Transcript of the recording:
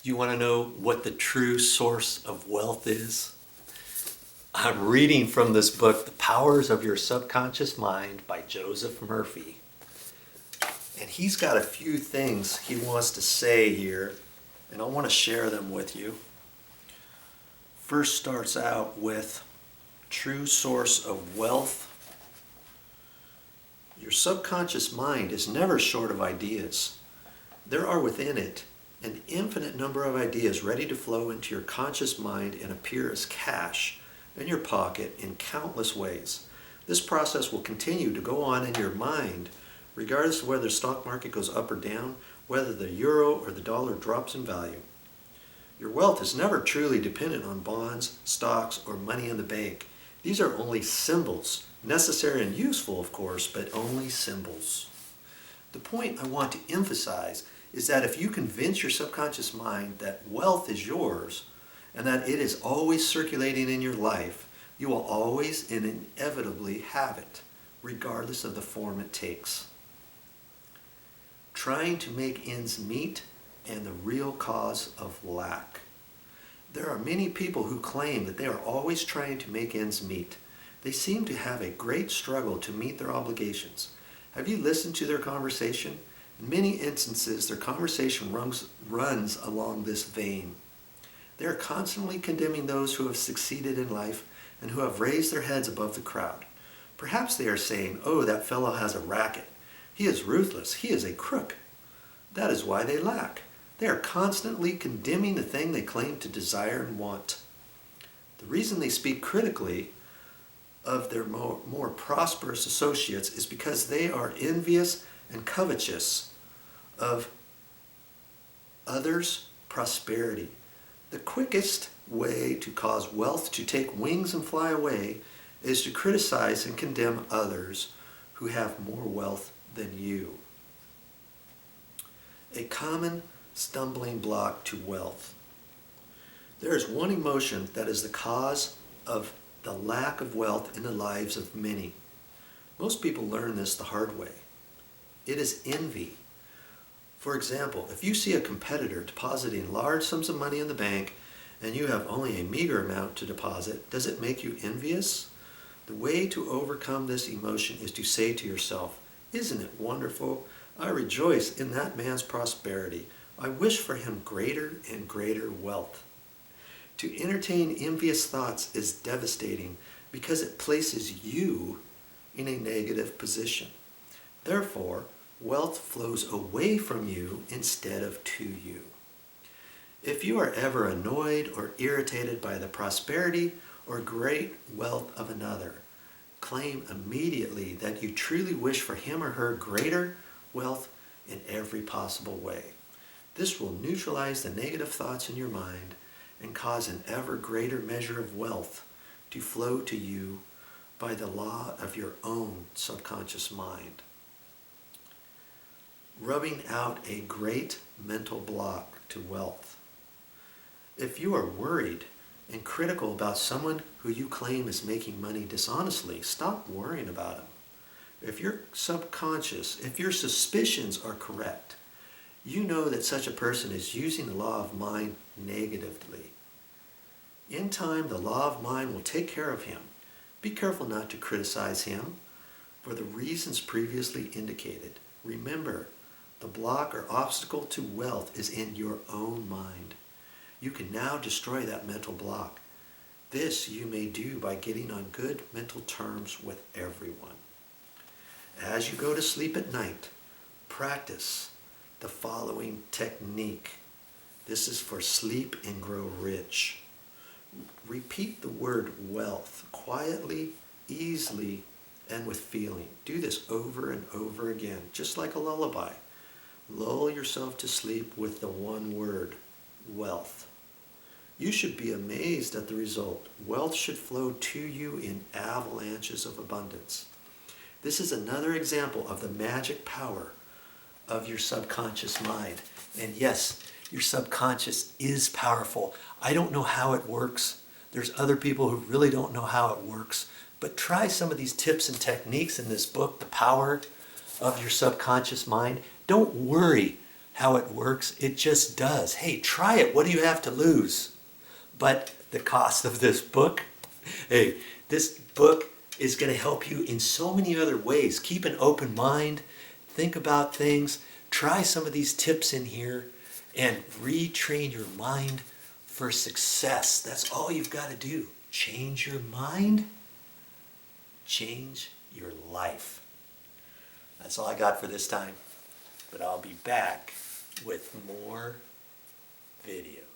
You want to know what the true source of wealth is? I'm reading from this book, The Powers of Your Subconscious Mind by Joseph Murphy. And he's got a few things he wants to say here, and I want to share them with you. First starts out with true source of wealth. Your subconscious mind is never short of ideas. There are within it an infinite number of ideas ready to flow into your conscious mind and appear as cash in your pocket in countless ways. This process will continue to go on in your mind regardless of whether the stock market goes up or down, whether the euro or the dollar drops in value. Your wealth is never truly dependent on bonds, stocks, or money in the bank. These are only symbols, necessary and useful, of course, but only symbols. The point I want to emphasize is that if you convince your subconscious mind that wealth is yours and that it is always circulating in your life, you will always and inevitably have it, regardless of the form it takes. Trying to make ends meet and the real cause of lack. There are many people who claim that they are always trying to make ends meet. They seem to have a great struggle to meet their obligations. Have you listened to their conversation? In many instances, their conversation runs along this vein. They are constantly condemning those who have succeeded in life and who have raised their heads above the crowd. Perhaps they are saying, "Oh, that fellow has a racket. He is ruthless. He is a crook." That is why they lack. They are constantly condemning the thing they claim to desire and want. The reason they speak critically of their more prosperous associates is because they are envious and covetous of others' prosperity. The quickest way to cause wealth to take wings and fly away is to criticize and condemn others who have more wealth than you. A common stumbling block to wealth. There is one emotion that is the cause of the lack of wealth in the lives of many. Most people learn this the hard way. It is envy. For example, if you see a competitor depositing large sums of money in the bank and you have only a meager amount to deposit, does it make you envious? The way to overcome this emotion is to say to yourself, "Isn't it wonderful? I rejoice in that man's prosperity. I wish for him greater and greater wealth." To entertain envious thoughts is devastating because it places you in a negative position. Therefore, wealth flows away from you instead of to you. If you are ever annoyed or irritated by the prosperity or great wealth of another, claim immediately that you truly wish for him or her greater wealth in every possible way. This will neutralize the negative thoughts in your mind and cause an ever greater measure of wealth to flow to you by the law of your own subconscious mind. Rubbing out a great mental block to wealth. If you are worried and critical about someone who you claim is making money dishonestly, stop worrying about him. If your suspicions are correct, you know that such a person is using the law of mind negatively. In time, the law of mind will take care of him. Be careful not to criticize him for the reasons previously indicated. Remember, the block or obstacle to wealth is in your own mind. You can now destroy that mental block. This you may do by getting on good mental terms with everyone. As you go to sleep at night, practice the following technique. This is for sleep and grow rich. Repeat the word wealth quietly, easily, and with feeling. Do this over and over again, just like a lullaby. Lull yourself to sleep with the one word, wealth. You should be amazed at the result. Wealth should flow to you in avalanches of abundance. This is another example of the magic power of your subconscious mind. And yes, your subconscious is powerful. I don't know how it works. There's other people who really don't know how it works. But try some of these tips and techniques in this book, The Power of Your Subconscious Mind. Don't worry how it works. It just does. Hey, try it. What do you have to lose? But the cost of this book, hey, this book is going to help you in so many other ways. Keep an open mind. Think about things. Try some of these tips in here and retrain your mind for success. That's all you've got to do. Change your mind. Change your life. That's all I got for this time. But I'll be back with more videos.